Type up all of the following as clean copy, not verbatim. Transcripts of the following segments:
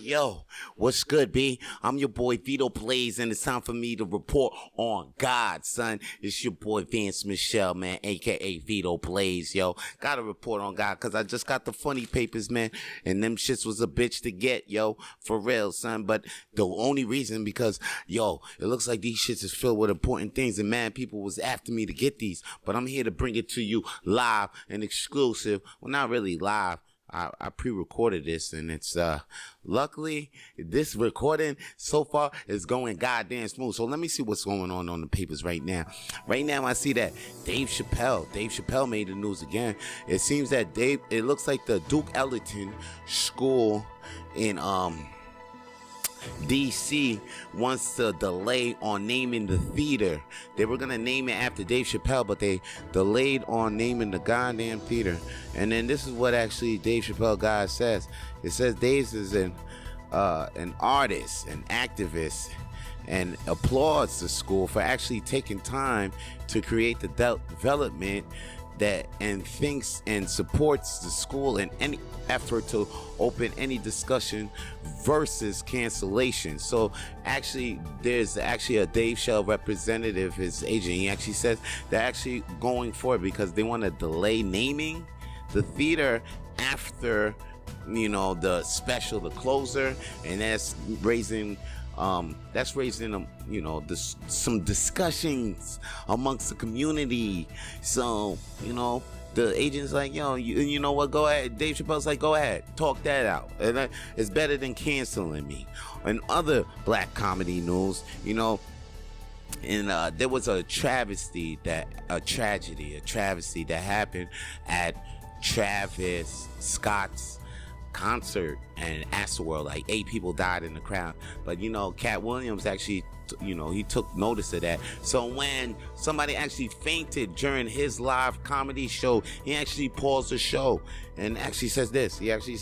Yo, what's good, B? I'm your boy Vito Blaze, and it's time for me to report on God, son. It's your boy Vance Michel, man, aka Vito Blaze, yo. Gotta report on God, cause I just got the funny papers, man, and them shits was a bitch to get, yo, for real, son. But the only reason, because, yo, it looks like these shits is filled with important things, and man, people was after me to get these, but I'm here to bring it to you live and exclusive. Well, not really live. I pre-recorded this, and it's luckily this recording so far is going goddamn smooth. So let me see what's going on the papers right now. Right now I see that Dave Chappelle made the news again. It seems that it looks like the Duke Ellington School in DC wants to delay on naming the theater. They were gonna name it after Dave Chappelle, but they delayed on naming the goddamn theater. And then this is what actually Dave Chappelle guy says. It says Dave is an artist, an activist, and applauds the school for actually taking time to create the development that and thinks and supports the school in any effort to open any discussion versus cancellation. So actually there's actually a Dave Chappelle representative, his agent, he actually says they're actually going for it because they want to delay naming the theater after, you know, the special, the closer, and that's raising you know, some discussions amongst the community. So, you know, the agent's like, yo, you know what, go ahead. Dave Chappelle's like, go ahead, talk that out. And it's better than canceling me. And other black comedy news, you know, and there was a tragedy that happened at Travis Scott's concert and Astroworld. Like 8 people died in the crowd, but you know, Cat Williams actually, you know, he took notice of that. So when somebody actually fainted during his live comedy show, he actually paused the show and actually says this. He actually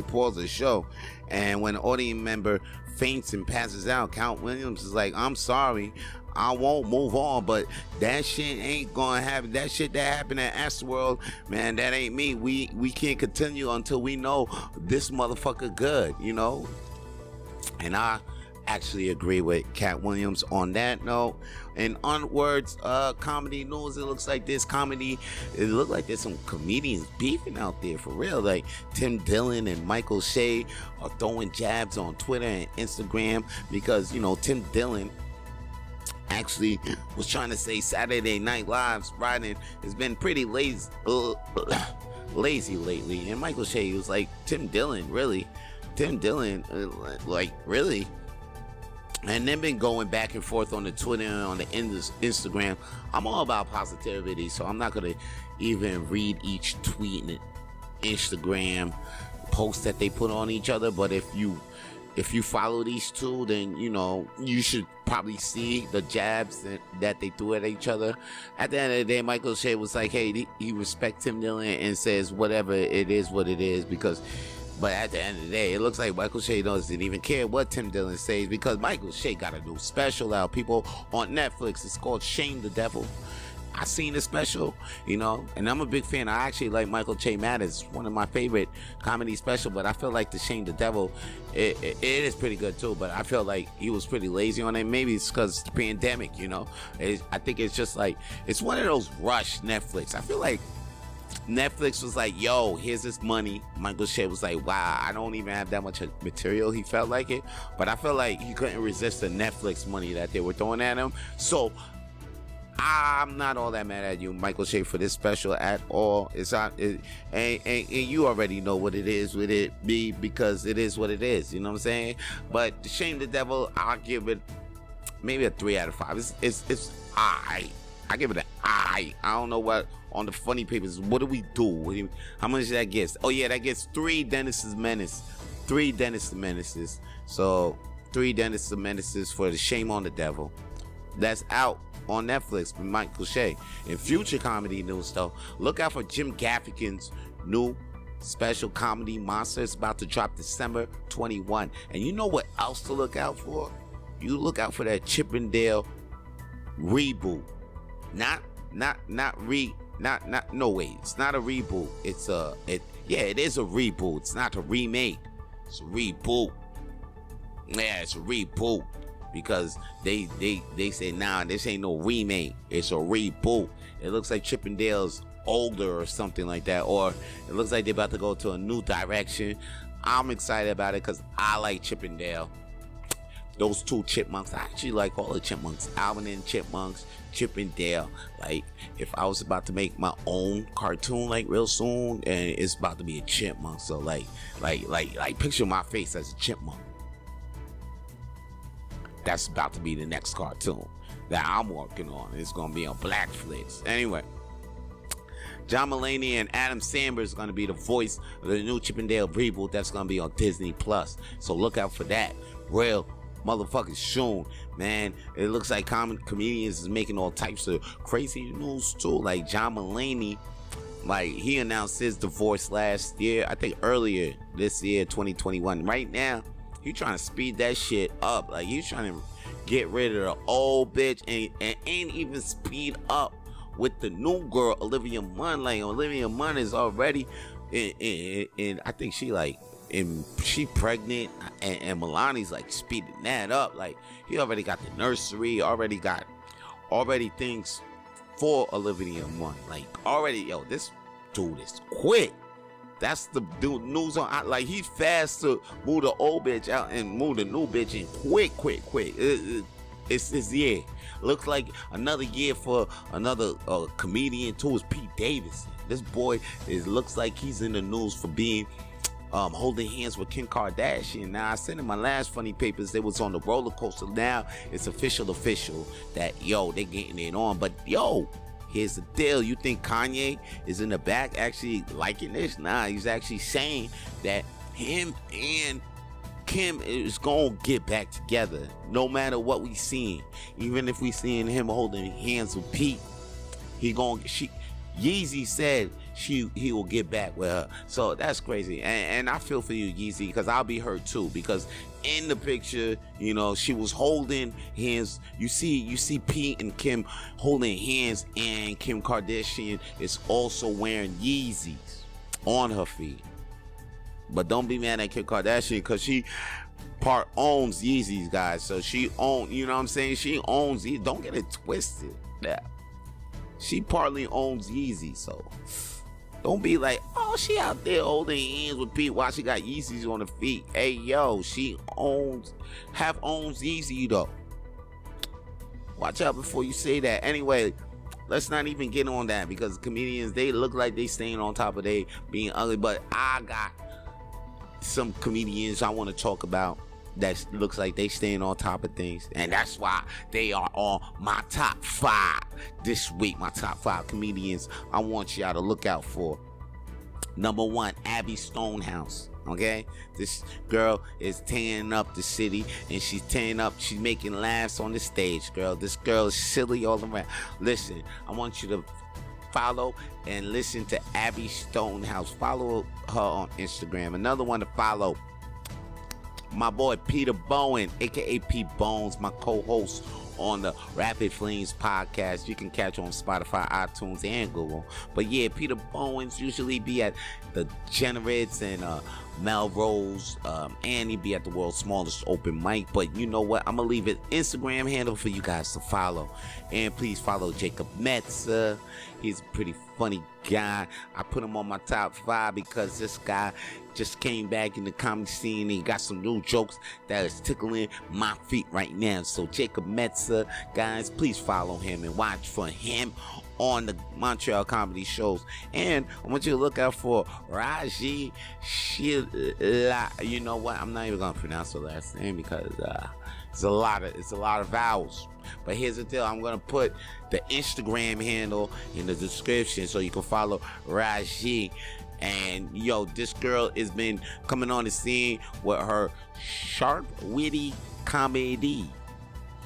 paused the show, and when an audience member faints and passes out, Count Williams is like, I'm sorry, I won't move on, but that shit ain't gonna happen. That shit that happened at Astroworld, man, that ain't me. We can't continue until we know this motherfucker good, you know? And I actually agree with Cat Williams on that note. And onwards, comedy news, it looks like there's some comedians beefing out there for real. Like Tim Dillon and Michael Che are throwing jabs on Twitter and Instagram because, you know, Tim Dillon actually was trying to say Saturday Night Live's writing has been pretty lazy lately, and Michael Che was like, Tim Dillon, really? And they've been going back and forth on the Twitter and on the Instagram. I'm all about positivity, so I'm not gonna even read each tweet and Instagram post that they put on each other. But if you follow these two, then, you know, you should probably see the jabs that they threw at each other. At the end of the day, Michael Che was like, hey, he respects Tim Dillon and says whatever it is what it is, but at the end of the day, it looks like Michael Che doesn't even care what Tim Dillon says, because Michael Che got a new special out, people, on Netflix. It's called Shame the Devil. I seen the special, you know, and I'm a big fan. I actually like Michael Che Matters, one of my favorite comedy special, but I feel like the Shame the Devil, it is pretty good too, but I feel like he was pretty lazy on it. Maybe it's because the pandemic, you know. I think it's just like, it's one of those rush Netflix. I feel like Netflix was like, yo, here's this money. Michael Che was like, wow, I don't even have that much material. He felt like it, but I feel like he couldn't resist the Netflix money that they were throwing at him. So I'm not all that mad at you, Michael Che, for this special at all. It's not, and you already know what it is with it be, because it is what it is. You know what I'm saying? But the Shame the Devil, I'll give it maybe a 3 out of 5. It's I give it an I. I don't know what on the funny papers. What do we do? How much that gets? Oh yeah, that gets 3 Dennis the Menaces. So 3 Dennis the Menaces for the Shame on the Devil. That's out on Netflix with Michael Che. In future comedy news though, look out for Jim Gaffigan's new special comedy Monster. It's about to drop December 21. And you know what else to look out for? You look out for that Chippendale reboot. No way, it's not a reboot. It is a reboot. It's not a remake. It's a reboot. Yeah, it's a reboot. Because they say, nah, this ain't no remake. It's a reboot. It looks like Chippendale's older or something like that. Or it looks like they're about to go to a new direction. I'm excited about it because I like Chippendale. Those two chipmunks, I actually like all the chipmunks. Alvin and Chipmunks, Chippendale. Like, if I was about to make my own cartoon, like, real soon, and it's about to be a chipmunk. So, like, picture my face as a chipmunk. That's about to be the next cartoon that I'm working on. It's going to be on Blackflix. Anyway, Jon Mulany and Adam Sandler is going to be the voice of the new Chippendale reboot that's going to be on Disney+. So look out for that. Real motherfucking soon, man. It looks like comedians is making all types of crazy news too. Like Jon Mulany, like, he announced his divorce last year. I think earlier this year, 2021. Right now, he trying to speed that shit up. Like, he's trying to get rid of the old bitch and ain't even speed up with the new girl, Olivia Munn. Like, Olivia Munn is already and I think she pregnant, and Milani's like speeding that up. Like, he already got the nursery, already things for Olivia Munn. Like, already, yo, this dude is quick. That's the dude news on. Like, he's fast to move the old bitch out and move the new bitch in quick. It's yeah. Looks like another year for another comedian too is Pete Davidson. This boy looks like he's in the news for being holding hands with Kim Kardashian. Now, I said in my last Funny Papers they was on the roller coaster. Now it's official that yo, they getting it on. But yo, here's the deal. You think Kanye is in the back actually liking this? Nah, he's actually saying that him and Kim is gonna get back together no matter what we seeing. Even if we seeing him holding hands with Pete, Yeezy said he will get back with her. So that's crazy. And I feel for you, Yeezy, because I'll be hurt too. Because in the picture, you know, she was holding hands. You see Pete and Kim holding hands, and Kim Kardashian is also wearing Yeezys on her feet. But don't be mad at Kim Kardashian because she part owns Yeezys, guys. So she owns, you know what I'm saying? She owns Yeezys. Don't get it twisted. Yeah. She partly owns Yeezy, so don't be like, oh, she out there holding hands with Pete while she got Yeezys on her feet. Hey, yo, she owns Yeezy, though. Watch out before you say that. Anyway, let's not even get on that because comedians, they look like they staying on top of they being ugly. But I got some comedians I want to talk about that looks like they staying on top of things, and that's why they are on my top 5 this week. My top 5 comedians I want y'all to look out for. Number 1, Abby Stonehouse. Okay, this girl is tearing up the city, and she's making laughs on the stage. This girl is silly all around. Listen, I want you to follow and listen to Abby Stonehouse. Follow her on Instagram. Another one to follow, my boy Peter Bowen, aka Pete Bones, my co-host on the Rapid Flames podcast. You can catch on Spotify, iTunes, and Google. But yeah, Peter Bowens usually be at the Generates and Melrose, and he be at the world's smallest open mic. But you know what? I'm gonna leave it Instagram handle for you guys to follow, and please follow Jacob Metzer. He's a pretty funny guy. I put him on my top 5 because this guy just came back in the comedy scene and he got some new jokes that is tickling my feet right now. So Jacob Metzer, guys, please follow him and watch for him on the Montreal comedy shows. And I want you to look out for Raji Shila. You know what? I'm not even gonna pronounce her last name because it's a lot of vowels. But here's the deal. I'm gonna put the Instagram handle in the description so you can follow Raji. And yo, this girl has been coming on the scene with her sharp, witty comedy.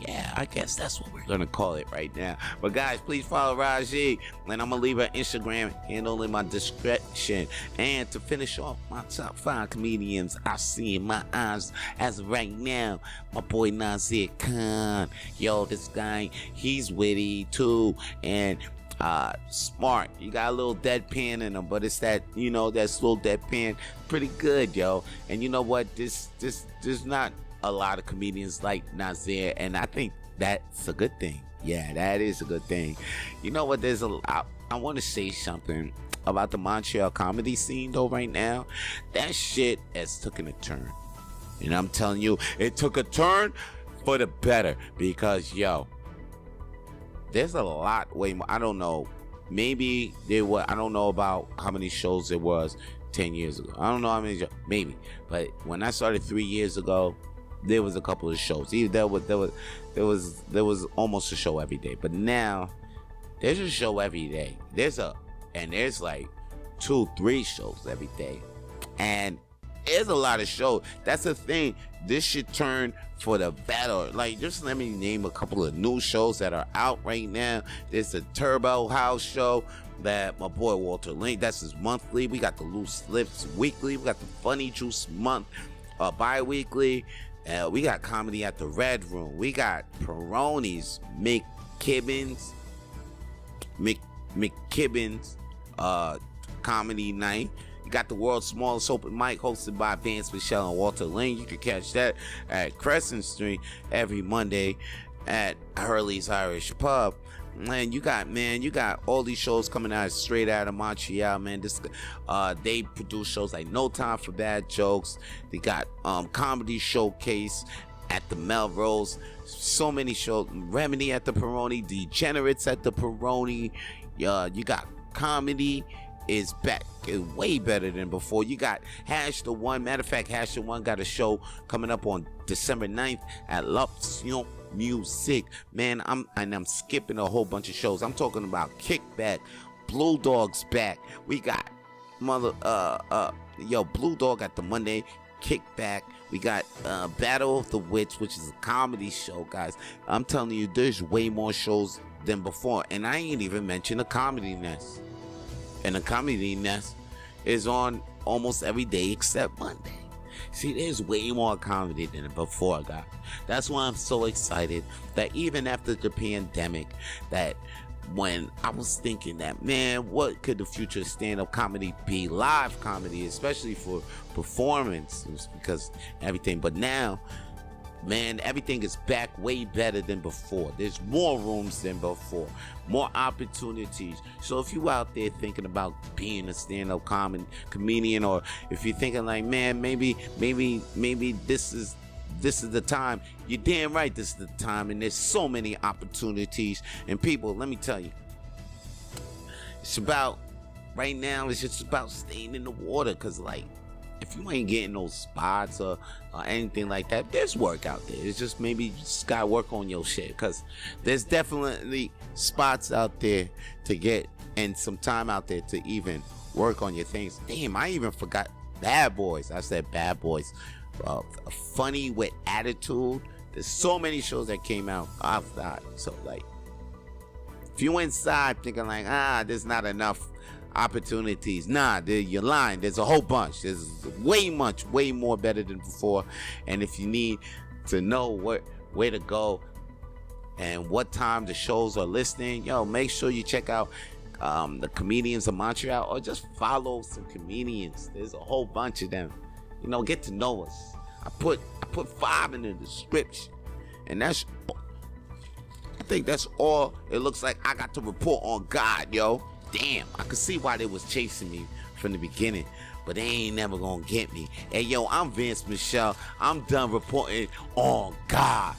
Yeah, I guess that's what we're gonna call it right now. But guys, please follow Raji, and I'm gonna leave her Instagram handle in my description. And to finish off my top 5 comedians I see in my eyes as of right now, my boy Nasir Khan. Yo, this guy, he's witty too, and smart. You got a little deadpan in him, but it's that, that little deadpan, pretty good, yo. And you know what? There's not a lot of comedians like Nasir, and I think that's a good thing. Yeah, that is a good thing. You know what? I want to say something about the Montreal comedy scene though right now. That shit has taken a turn. And I'm telling you, it took a turn for the better, because there's a lot way more. I don't know. Maybe I don't know about how many shows there was 10 years ago. I don't know how many, maybe. But when I started 3 years ago, there was a couple of shows. There was almost a show every day. But now there's a show every day. There's like 2-3 shows every day. And there's a lot of shows. That's the thing. This should turn for the better. Like, just let me name a couple of new shows that are out right now. There's the Turbo House show that my boy Walter Link, that's his monthly. We got the Loose Lips weekly. We got the Funny Juice month, bi-weekly. We got Comedy at the Red Room. We got Peroni's McKibbin's comedy night. You got the world's smallest open mic hosted by Vance Michel and Walter Lane. You can catch that at Crescent Street every Monday at Hurley's Irish Pub. Man, you got all these shows coming out straight out of Montreal, man. They produce shows like No Time for Bad Jokes. They got Comedy Showcase at the Melrose. So many shows. Remedy at the Peroni. Degenerates at the Peroni. You got Comedy is back, way better than before. You got Hash the One. Matter of fact, Hash the One got a show coming up on December 9th at L'Option Music. Man, I'm skipping a whole bunch of shows. I'm talking about Kickback, Blue Dog's back. We got Blue Dog at the Monday, Kickback. We got Battle of the Wits, which is a comedy show, guys. I'm telling you, there's way more shows than before, and I ain't even mentioned the Comedy Nest. And the Comedy Nest is on almost every day except Monday. See, there's way more comedy than before, guys. That's why I'm so excited that even after the pandemic, that when I was thinking that, man, what could the future of stand-up comedy be? Live comedy, especially for performances, because everything. But now, man, everything is back way better than before. There's more rooms than before, more opportunities. So if you out there thinking about being a stand-up comedian, or if you're thinking like, man, maybe this is the time, you're damn right, this is the time. And there's so many opportunities. And people, let me tell you, it's about, right now, it's just about staying in the water. Because, like, if you ain't getting those spots or anything like that, there's work out there. It's just maybe you just gotta work on your shit, because there's definitely spots out there to get, and some time out there to even work on your things. Damn, I even forgot Bad Boys. I said Bad Boys. Funny with Attitude. There's so many shows that came out off that. So, like, if you inside thinking like, there's not enough opportunities, you're lying. There's a whole bunch. There's way more better than before. And if you need to know where to go and what time the shows are listing, make sure you check out the Comedians of Montreal, or just follow some comedians. There's a whole bunch of them. Get to know us. I put 5 in the description, and I think that's all it looks like I got to report on God, yo. Damn, I could see why they was chasing me from the beginning, but they ain't never gonna get me. Hey, yo, I'm Vance Michel. I'm done reporting on God.